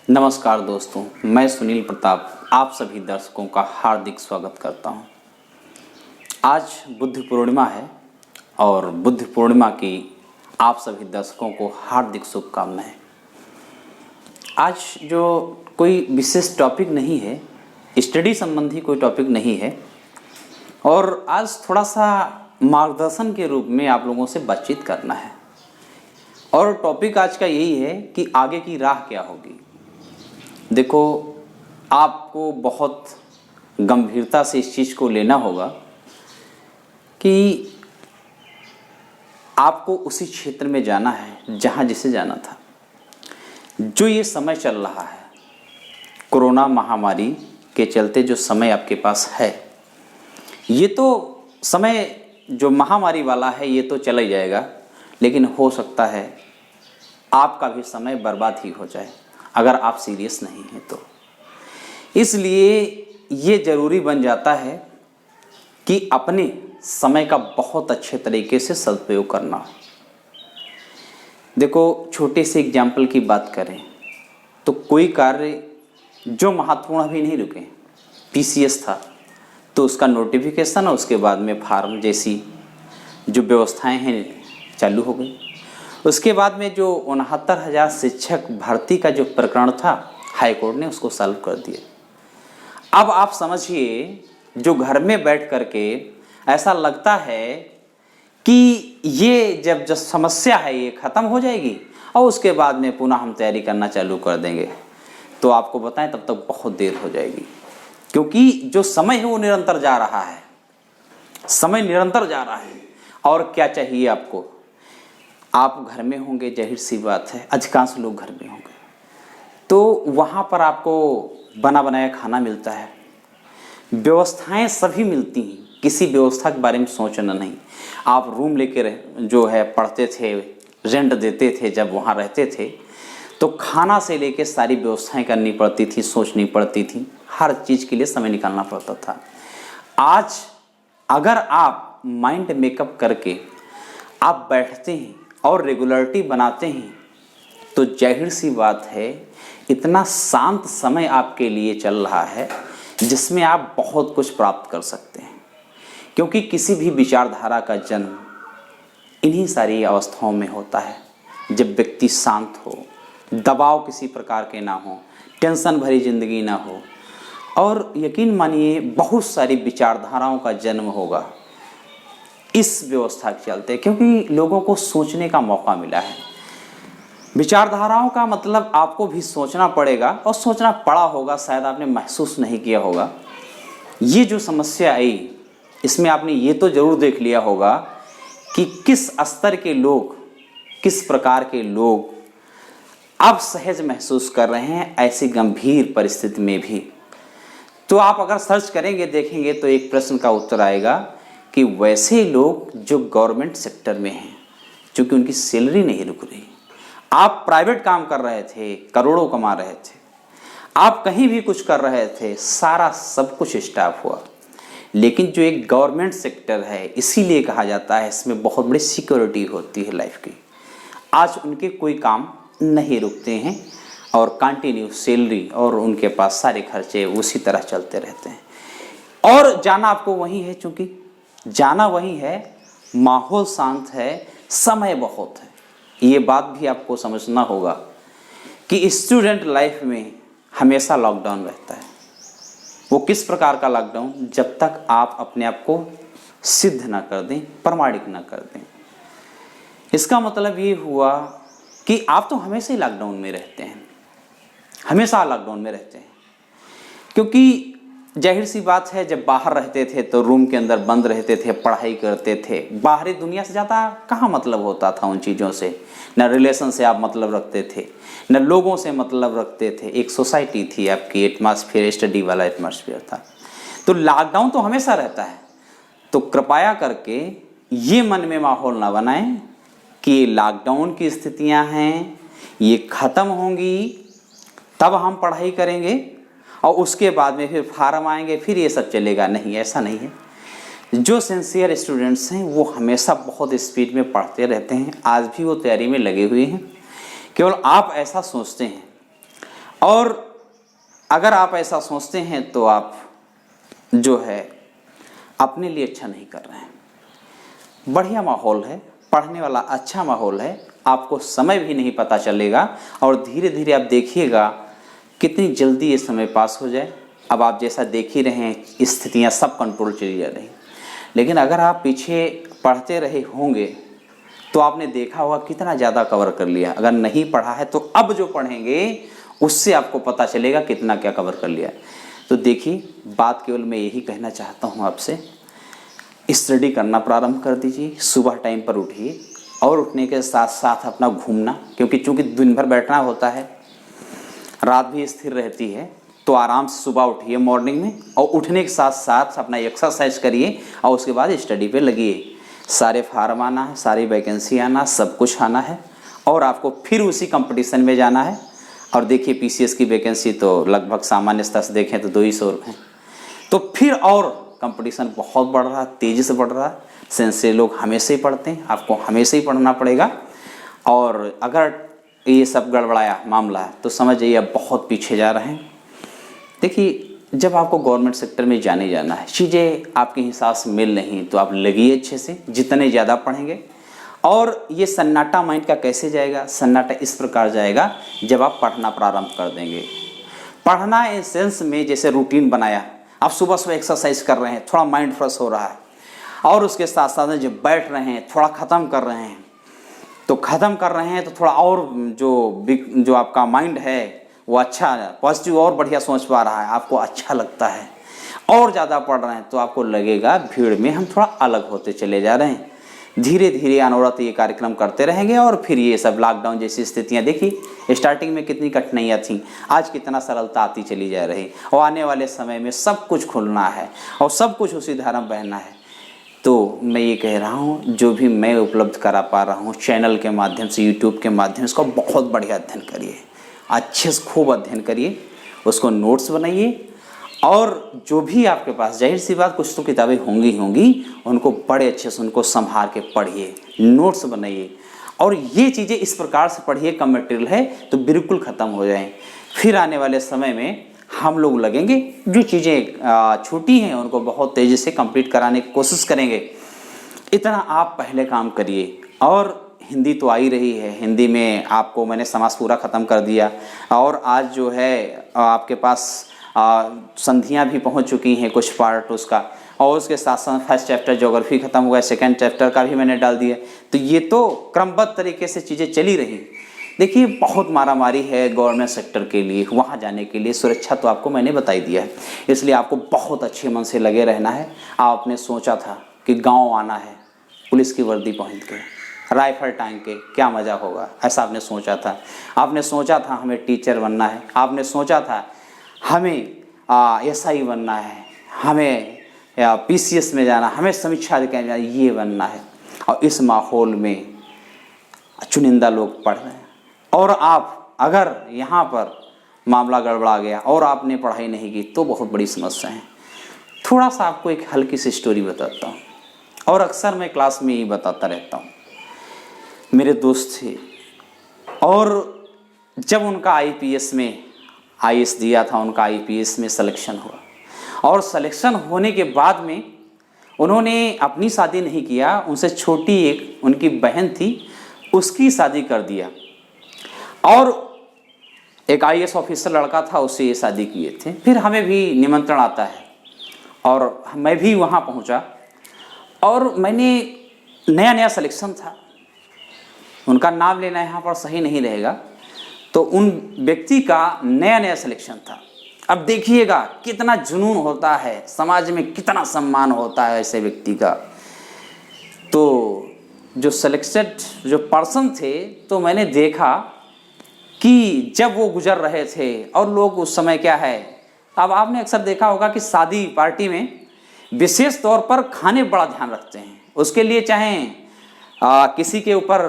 नमस्कार दोस्तों, मैं सुनील प्रताप आप सभी दर्शकों का हार्दिक स्वागत करता हूं। आज बुद्ध पूर्णिमा है और बुद्ध पूर्णिमा की आप सभी दर्शकों को हार्दिक शुभकामनाएं। आज जो कोई विशेष टॉपिक नहीं है, स्टडी संबंधी कोई टॉपिक नहीं है और आज थोड़ा सा मार्गदर्शन के रूप में आप लोगों से बातचीत करना है। और टॉपिक आज का यही है कि आगे की राह क्या होगी। देखो, आपको बहुत गंभीरता से इस चीज़ को लेना होगा कि आपको उसी क्षेत्र में जाना है जहाँ जिसे जाना था। जो ये समय चल रहा है, कोरोना महामारी के चलते जो समय आपके पास है, ये तो समय जो महामारी वाला है ये तो चला ही जाएगा, लेकिन हो सकता है आपका भी समय बर्बाद ही हो जाए अगर आप सीरियस नहीं हैं तो। इसलिए ये ज़रूरी बन जाता है कि अपने समय का बहुत अच्छे तरीके से सदुपयोग करना। देखो, छोटे से एग्जाम्पल की बात करें तो कोई कार्य जो महत्वपूर्ण अभी नहीं रुके, पीसीएस था तो उसका नोटिफिकेशन और उसके बाद में फार्म जैसी जो व्यवस्थाएं हैं चालू हो गई। उसके बाद में जो 69,000 शिक्षक भर्ती का जो प्रकरण था, हाई कोर्ट ने उसको सॉल्व कर दिया। अब आप समझिए, जो घर में बैठ करके ऐसा लगता है कि ये जब समस्या है ये ख़त्म हो जाएगी और उसके बाद में पुनः हम तैयारी करना चालू कर देंगे, तो आपको बताएं तब तक बहुत देर हो जाएगी। क्योंकि जो समय है वो निरंतर जा रहा है, समय निरंतर जा रहा है। और क्या चाहिए आपको? आप घर में होंगे, जाहिर सी बात है अधिकांश लोग घर में होंगे, तो वहाँ पर आपको बना बनाया खाना मिलता है, व्यवस्थाएं सभी मिलती हैं, किसी व्यवस्था के बारे में सोचना नहीं। आप रूम लेके जो है पढ़ते थे, रेंट देते थे, जब वहाँ रहते थे तो खाना से लेके सारी व्यवस्थाएं करनी पड़ती थी, सोचनी पड़ती थी, हर चीज़ के लिए समय निकालना पड़ता था। आज अगर आप माइंड मेकअप करके आप बैठते हैं और रेगुलरिटी बनाते हैं तो जाहिर सी बात है इतना शांत समय आपके लिए चल रहा है जिसमें आप बहुत कुछ प्राप्त कर सकते हैं। क्योंकि किसी भी विचारधारा का जन्म इन्हीं सारी अवस्थाओं में होता है, जब व्यक्ति शांत हो, दबाव किसी प्रकार के ना हो, टेंशन भरी जिंदगी ना हो। और यकीन मानिए बहुत सारी विचारधाराओं का जन्म होगा इस व्यवस्था के चलते, क्योंकि लोगों को सोचने का मौका मिला है। विचारधाराओं का मतलब आपको भी सोचना पड़ेगा और सोचना पड़ा होगा, शायद आपने महसूस नहीं किया होगा। ये जो समस्या आई, इसमें आपने ये तो ज़रूर देख लिया होगा कि किस स्तर के लोग, किस प्रकार के लोग अब सहज महसूस कर रहे हैं ऐसी गंभीर परिस्थिति में भी। तो आप अगर सर्च करेंगे, देखेंगे तो एक प्रश्न का उत्तर आएगा कि वैसे लोग जो गवर्नमेंट सेक्टर में हैं, क्योंकि उनकी सैलरी नहीं रुक रही। आप प्राइवेट काम कर रहे थे, करोड़ों कमा रहे थे, आप कहीं भी कुछ कर रहे थे, सारा सब कुछ स्टॉप हुआ। लेकिन जो एक गवर्नमेंट सेक्टर है, इसीलिए कहा जाता है इसमें बहुत बड़ी सिक्योरिटी होती है लाइफ की। आज उनके कोई काम नहीं रुकते हैं और कंटिन्यू सैलरी और उनके पास सारे खर्चे उसी तरह चलते रहते हैं। और जाना आपको वहीं है, चूँकि जाना वही है, माहौल शांत है, समय बहुत है। ये बात भी आपको समझना होगा कि स्टूडेंट लाइफ में हमेशा लॉकडाउन रहता है। वो किस प्रकार का लॉकडाउन? जब तक आप अपने आप को सिद्ध ना कर दें, प्रमाणिक ना कर दें। इसका मतलब ये हुआ कि आप तो हमेशा ही लॉकडाउन में रहते हैं, हमेशा लॉकडाउन में रहते हैं। क्योंकि जाहिर सी बात है, जब बाहर रहते थे तो रूम के अंदर बंद रहते थे, पढ़ाई करते थे, बाहरी दुनिया से ज़्यादा कहाँ मतलब होता था उन चीज़ों से। न रिलेशन से आप मतलब रखते थे, न लोगों से मतलब रखते थे। एक सोसाइटी थी आपकी, एटमॉस्फेयर, स्टडी वाला एटमॉस्फेयर था। तो लॉकडाउन तो हमेशा रहता है। तो कृपया करके ये मन में माहौल ना बनाएं कि लॉकडाउन की स्थितियाँ हैं, ये ख़त्म होंगी तब हम पढ़ाई करेंगे और उसके बाद में फिर फार्म आएंगे, फिर ये सब चलेगा। नहीं, ऐसा नहीं है। जो सिंसियर स्टूडेंट्स हैं वो हमेशा बहुत स्पीड में पढ़ते रहते हैं, आज भी वो तैयारी में लगे हुए हैं। केवल आप ऐसा सोचते हैं और अगर आप ऐसा सोचते हैं तो आप जो है अपने लिए अच्छा नहीं कर रहे हैं। बढ़िया माहौल है, पढ़ने वाला अच्छा माहौल है, आपको समय भी नहीं पता चलेगा और धीरे धीरे आप देखिएगा कितनी जल्दी ये समय पास हो जाए। अब आप जैसा देख ही रहे हैं स्थितियाँ सब कंट्रोल चली जा रही, लेकिन अगर आप पीछे पढ़ते रहे होंगे तो आपने देखा होगा कितना ज़्यादा कवर कर लिया। अगर नहीं पढ़ा है तो अब जो पढ़ेंगे उससे आपको पता चलेगा कितना क्या कवर कर लिया। तो देखिए, बात केवल मैं यही कहना चाहता हूँ आपसे, स्टडी करना प्रारंभ कर दीजिए, सुबह टाइम पर उठिए और उठने के साथ साथ अपना घूमना, क्योंकि चूँकि दिन भर बैठना होता है, रात भी स्थिर रहती है, तो आराम से सुबह उठिए मॉर्निंग में और उठने के साथ साथ अपना एक्सरसाइज करिए और उसके बाद स्टडी पे लगिए। सारे फार्म आना है, सारी वैकेंसी आना, सब कुछ आना है और आपको फिर उसी कंपटीशन में जाना है। और देखिए पीसीएस की वैकेंसी तो लगभग सामान्य स्तर से देखें तो 200 हैं, तो फिर और कंपटीशन बहुत बढ़ रहा है, तेज़ी से बढ़ रहा है। सेंस से लोग हमेशा ही पढ़ते हैं, आपको हमेशा ही पढ़ना पड़ेगा। और अगर ये सब गड़बड़ाया मामला है तो समझ जाइए आप बहुत पीछे जा रहे हैं। देखिए, जब आपको गवर्नमेंट सेक्टर में जाना है, चीज़ें आपके हिसाब से मिल नहीं तो आप लगिए अच्छे से, जितने ज़्यादा पढ़ेंगे। और ये सन्नाटा माइंड का कैसे जाएगा? सन्नाटा इस प्रकार जाएगा जब आप पढ़ना प्रारंभ कर देंगे। पढ़ना इन सेंस में जैसे रूटीन बनाया, आप सुबह सुबह एक्सरसाइज कर रहे हैं, थोड़ा माइंड फ्रेश हो रहा है, और उसके साथ साथ जब बैठ रहे हैं थोड़ा ख़त्म कर रहे हैं, तो ख़त्म कर रहे हैं तो थोड़ा और जो आपका माइंड है वो अच्छा पॉजिटिव और बढ़िया सोच पा रहा है, आपको अच्छा लगता है। और ज़्यादा पढ़ रहे हैं तो आपको लगेगा भीड़ में हम थोड़ा अलग होते चले जा रहे हैं। धीरे धीरे अनवरत ये कार्यक्रम करते रहेंगे और फिर ये सब लॉकडाउन जैसी स्थितियाँ देखिए, स्टार्टिंग में कितनी कठिनाइयाँ थीं, आज कितना सरलता आती चली जा रही, और आने वाले समय में सब कुछ खुलना है और सब कुछ उसी धारा में बहना है। तो मैं ये कह रहा हूँ, जो भी मैं उपलब्ध करा पा रहा हूँ चैनल के माध्यम से, यूट्यूब के माध्यम से, उसका बहुत बढ़िया अध्ययन करिए, अच्छे से खूब अध्ययन करिए, उसको नोट्स बनाइए। और जो भी आपके पास, जाहिर सी बात कुछ तो किताबें होंगी, उनको बड़े अच्छे से उनको संभाल के पढ़िए, नोट्स बनाइए। और ये चीज़ें इस प्रकार से पढ़िए, कम मटेरियल है तो बिल्कुल ख़त्म हो जाएं। फिर आने वाले समय में हम लोग लगेंगे, जो चीज़ें छूटी हैं उनको बहुत तेज़ी से कंप्लीट कराने की कोशिश करेंगे। इतना आप पहले काम करिए। और हिंदी तो आ ही रही है, हिंदी में आपको मैंने समास पूरा ख़त्म कर दिया, और आज जो है आपके पास संधियाँ भी पहुंच चुकी हैं कुछ पार्ट उसका, और उसके साथ साथ फर्स्ट चैप्टर ज्योग्राफी ख़त्म हुआ है, सेकंड चैप्टर का भी मैंने डाल दिया। तो ये तो क्रमबद्ध तरीके से चीज़ें चली रही। देखिए, बहुत मारामारी है गवर्नमेंट सेक्टर के लिए, वहाँ जाने के लिए सुरक्षा तो आपको मैंने बताई दिया है, इसलिए आपको बहुत अच्छे मन से लगे रहना है। आपने सोचा था कि गाँव आना है, पुलिस की वर्दी पहन के, राइफल टांग के, क्या मज़ा होगा, ऐसा आपने सोचा था। आपने सोचा था हमें टीचर बनना है, आपने सोचा था हमें एसआई बनना है, हमें पीसीएस में जाना, हमें समीक्षा अधिकारी जाना, ये बनना है। और इस माहौल में चुनिंदा लोग पढ़ रहे हैं, और आप अगर यहाँ पर मामला गड़बड़ा गया और आपने पढ़ाई नहीं की तो बहुत बड़ी समस्या है। थोड़ा सा आपको एक हल्की सी स्टोरी बताता हूँ, और अक्सर मैं क्लास में ही बताता रहता हूँ। मेरे दोस्त थे, और जब उनका आईपीएस में आईएएस दिया था, उनका आईपीएस में सिलेक्शन हुआ, और सिलेक्शन होने के बाद में उन्होंने अपनी शादी नहीं किया, उनसे छोटी एक उनकी बहन थी, उसकी शादी कर दिया, और एक आईएएस ऑफिसर लड़का था, उससे ये शादी किए थे। फिर हमें भी निमंत्रण आता है और मैं भी वहाँ पहुँचा, और मैंने नया सिलेक्शन था, उनका नाम लेना यहाँ पर सही नहीं रहेगा, तो उन व्यक्ति का नया सिलेक्शन था। अब देखिएगा कितना जुनून होता है, समाज में कितना सम्मान होता है ऐसे व्यक्ति का। तो जो सिलेक्टेड जो पर्सन थे, तो मैंने देखा कि जब वो गुजर रहे थे, और लोग उस समय क्या है, अब आपने अक्सर देखा होगा कि शादी पार्टी में विशेष तौर पर खाने बड़ा ध्यान रखते हैं, उसके लिए चाहे किसी के ऊपर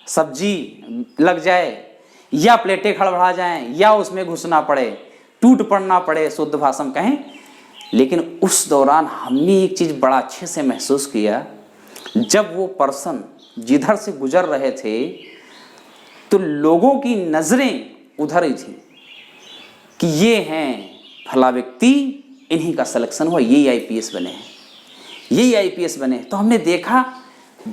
सब्जी लग जाए, या प्लेटें खड़बड़ा जाएं, या उसमें घुसना पड़े, टूट पड़ना पड़े, शुद्ध भाषा में कहें। लेकिन उस दौरान हमने एक चीज़ बड़ा अच्छे से महसूस किया, जब वो पर्सन जिधर से गुजर रहे थे तो लोगों की नज़रें उधर ही थी, कि ये हैं फला व्यक्ति, इन्हीं का सिलेक्शन हुआ, यही आईपीएस बने हैं, यही आईपीएस बने। तो हमने देखा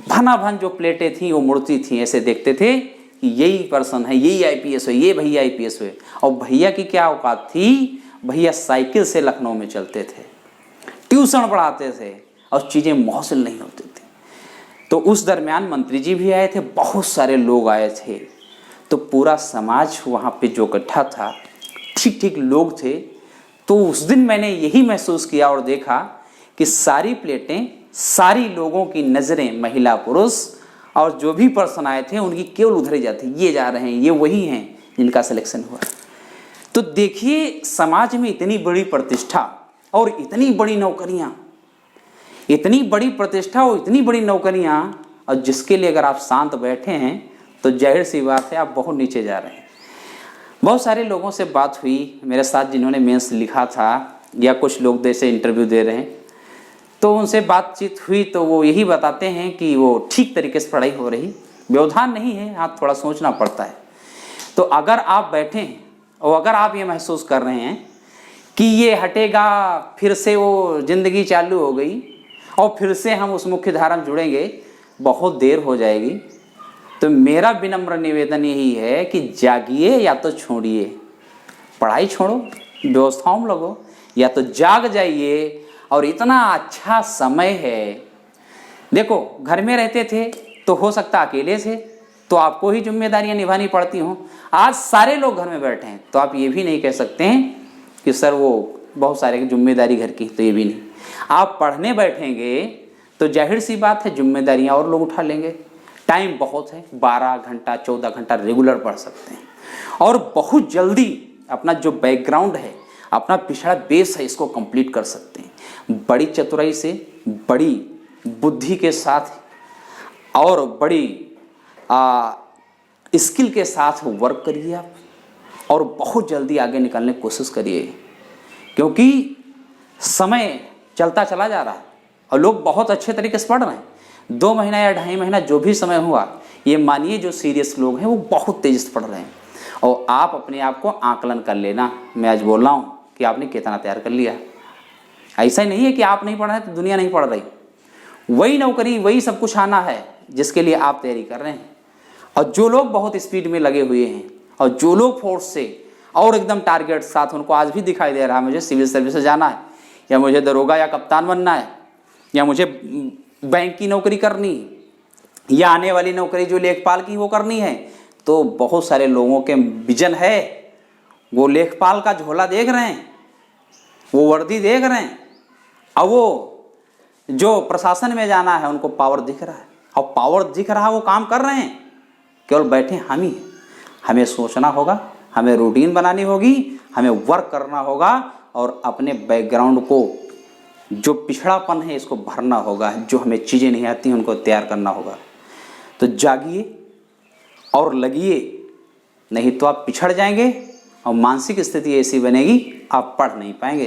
भना भन जो प्लेटें थी वो मुड़ती थी, ऐसे देखते थे कि यही पर्सन है, यही आईपीएस हुए, ये भैया आईपीएस हुए। और भैया की क्या औकात थी, भैया साइकिल से लखनऊ में चलते थे, ट्यूशन पढ़ाते थे और चीज़ें मौसम नहीं होती थी। तो उस दरमियान मंत्री जी भी आए थे, बहुत सारे लोग आए थे, तो पूरा समाज वहाँ पे जो इकट्ठा था, ठीक ठीक लोग थे। तो उस दिन मैंने यही महसूस किया और देखा कि सारी प्लेटें, सारी लोगों की नज़रें, महिला पुरुष और जो भी पर्सन आए थे उनकी केवल उधर ही जाती, ये जा रहे हैं, ये वही हैं जिनका सिलेक्शन हुआ। तो देखिए समाज में इतनी बड़ी प्रतिष्ठा और इतनी बड़ी नौकरियां, इतनी बड़ी प्रतिष्ठा और इतनी बड़ी नौकरियां, और जिसके लिए अगर आप शांत बैठे हैं तो जाहिर सी बात है आप बहुत नीचे जा रहे हैं। बहुत सारे लोगों से बात हुई मेरे साथ जिन्होंने मेंस लिखा था, या कुछ लोग जैसे इंटरव्यू दे रहे हैं, तो उनसे बातचीत हुई तो वो यही बताते हैं कि वो ठीक तरीके से पढ़ाई हो रही, व्यवधान नहीं है, हाँ थोड़ा सोचना पड़ता है। तो अगर आप बैठे और अगर आप ये महसूस कर रहे हैं कि ये हटेगा, फिर से वो ज़िंदगी चालू हो गई और फिर से हम उस मुख्य धारा में जुड़ेंगे, बहुत देर हो जाएगी। तो मेरा विनम्र निवेदन यही है कि जागिए या तो छोड़िए, पढ़ाई छोड़ो, व्यवस्थाओं में लगो, या तो जाग जाइए। और इतना अच्छा समय है, देखो घर में रहते थे तो हो सकता अकेले थे तो आपको ही जिम्मेदारियां निभानी पड़ती हों। आज सारे लोग घर में बैठे हैं तो आप ये भी नहीं कह सकते हैं कि सर वो बहुत सारे जिम्मेदारी घर की, तो ये भी नहीं। आप पढ़ने बैठेंगे तो जाहिर सी बात है जिम्मेदारियां और लोग उठा लेंगे। टाइम बहुत है, 12 घंटा 14 घंटा रेगुलर पढ़ सकते हैं और बहुत जल्दी अपना जो बैकग्राउंड है, अपना पिछड़ा बेस है, इसको कंप्लीट कर सकते हैं। बड़ी चतुराई से, बड़ी बुद्धि के साथ और बड़ी स्किल के साथ वर्क करिए आप, और बहुत जल्दी आगे निकलने की कोशिश करिए, क्योंकि समय चलता चला जा रहा है और लोग बहुत अच्छे तरीके से पढ़ रहे हैं। 2 महीना या 2.5 महीना जो भी समय हुआ, ये मानिए जो सीरियस लोग हैं वो बहुत तेज़ी से पढ़ रहे हैं। और आप अपने आप को आकलन कर लेना, मैं आज बोल रहा हूँ कि आपने कितना तैयार कर लिया। ऐसा ही नहीं है कि आप नहीं पढ़ रहे तो दुनिया नहीं पढ़ रही, वही नौकरी वही सब कुछ आना है जिसके लिए आप तैयारी कर रहे हैं। और जो लोग बहुत स्पीड में लगे हुए हैं और जो लोग फोर्स से और एकदम टारगेट साथ, उनको आज भी दिखाई दे रहा है मुझे सिविल सर्विस से जाना है, या मुझे दरोगा या कप्तान बनना है, या मुझे बैंक की नौकरी करनी, या आने वाली नौकरी जो लेखपाल की वो करनी है। तो बहुत सारे लोगों के विजन है, वो लेखपाल का झोला देख रहे हैं, वो वर्दी देख रहे हैं, और वो जो प्रशासन में जाना है उनको पावर दिख रहा है, और पावर दिख रहा है वो काम कर रहे हैं, केवल बैठे हम ही। हमें सोचना होगा, हमें रूटीन बनानी होगी, हमें वर्क करना होगा और अपने बैकग्राउंड को जो पिछड़ापन है इसको भरना होगा, जो हमें चीज़ें नहीं आती हैं उनको तैयार करना होगा। तो जागिए और लगिए, नहीं तो आप पिछड़ जाएंगे और मानसिक स्थिति ऐसी बनेगी आप पढ़ नहीं पाएंगे।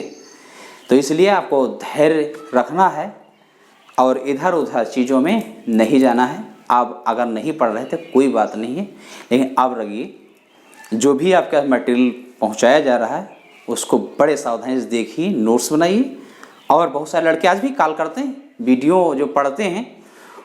तो इसलिए आपको धैर्य रखना है और इधर उधर चीज़ों में नहीं जाना है। आप अगर नहीं पढ़ रहे थे कोई बात नहीं है, लेकिन आप रहिए, जो भी आपका मटेरियल पहुंचाया जा रहा है उसको बड़े सावधानी से देखिए, नोट्स बनाइए। और बहुत सारे लड़के आज भी कॉल करते हैं, वीडियो जो पढ़ते हैं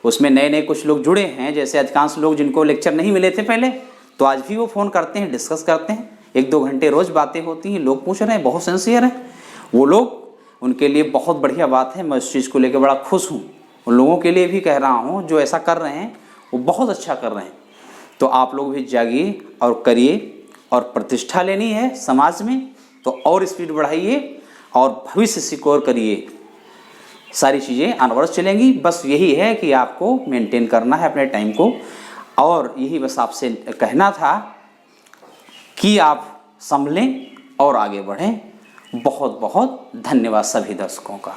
उसमें नए नए कुछ लोग जुड़े हैं, जैसे अधिकांश लोग जिनको लेक्चर नहीं मिले थे पहले, तो आज भी वो फ़ोन करते हैं, डिस्कस करते हैं, 1-2 घंटे रोज़ बातें होती हैं। लोग पूछ रहे हैं, बहुत सिंसियर हैं वो लोग, उनके लिए बहुत बढ़िया बात है, मैं उस चीज़ को लेकर बड़ा खुश हूँ। उन लोगों के लिए भी कह रहा हूँ जो ऐसा कर रहे हैं वो बहुत अच्छा कर रहे हैं। तो आप लोग भी जागिए और करिए, और प्रतिष्ठा लेनी है समाज में तो और स्पीड बढ़ाइए और भविष्य सिक्योर करिए, सारी चीज़ें अनवर्स चलेंगी। बस यही है कि आपको मेंटेन करना है अपने टाइम को, और यही बस आपसे कहना था कि आप संभलें और आगे बढ़ें। बहुत बहुत धन्यवाद सभी दर्शकों का।